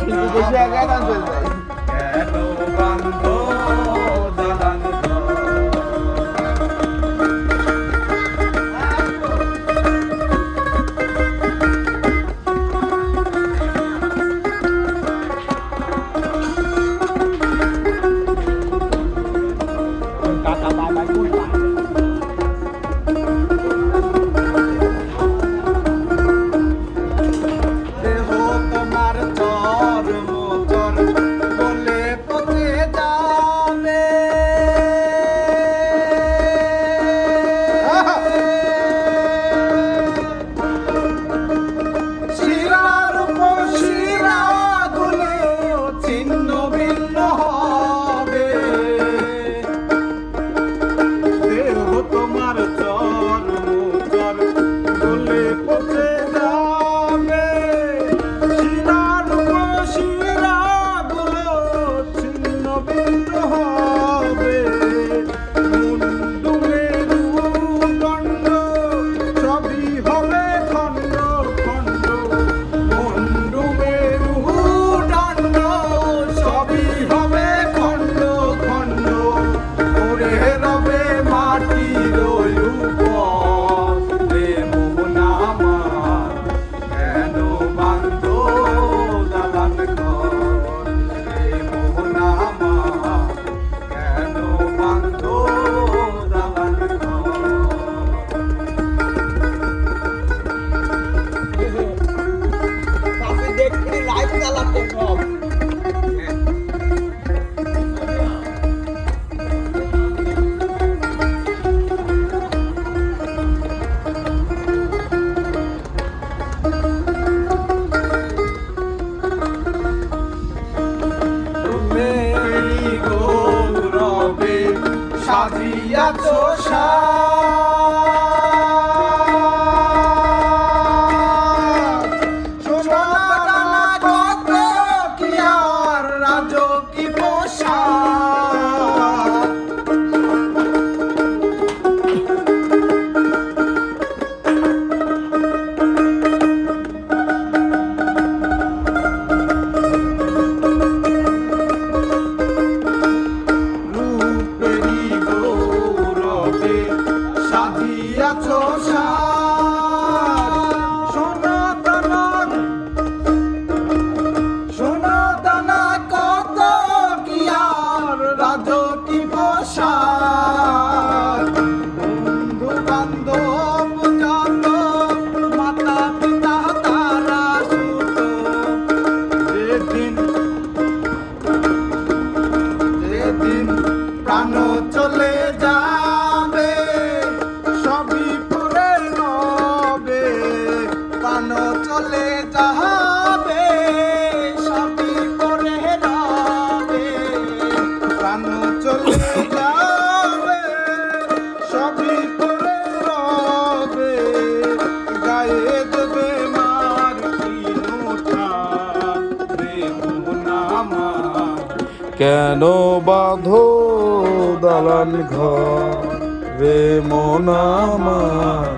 দেশে একা গান চলে যায়। কেন বান্ধো দালান ঘর? টাকা বাই বাই করে বাই। দেহ তোমার চর মোচর বলে পচে যাবে। শিরার উপর শিরা গুলো ছিন্ন ভিন্ন হবে। দেহ তোমার চর মোচর বলে পচে যাবে। শিরার উপর শিরা গুলো ছিন্ন ভিন্ন হবে। মুন্ডু মেরুদণ্ড সবই হবে খণ্ড খণ্ড। মুন্ডু মেরুদণ্ড সবই হবে খণ্ড খণ্ড। পড়ে রবে মাটির উপর। রে মোহন আমার কেন বান্ধো দালান ঘর? রে মোহন আমার কেন বান্ধো দালান ঘর? কাছে দেখতে লাইভ চালাতে সব। মেরি গৌরবে সাজিয়াছ সোনাদানা কত কি আর রাজকী পোশাক। রূপেরি গৌরবে সাজিয়াছ সোনাদানা সোনাদানা কত কি আর রাজকী পোশাক। বন্ধু বান্ধব যত মাতা পিতা তারা সুত। যেদিন যেদিন প্রাণ চলে যাবে সবই পরে রবে। প্রাণ চলে যাবে সবই পরে রবে। প্রাণ চলে যাবে সবই পরে রবে। গায়ে দেবে মার কিনুটা। রে মোহন আমার কেন বাঁধো দালান ঘর? রে মন আমার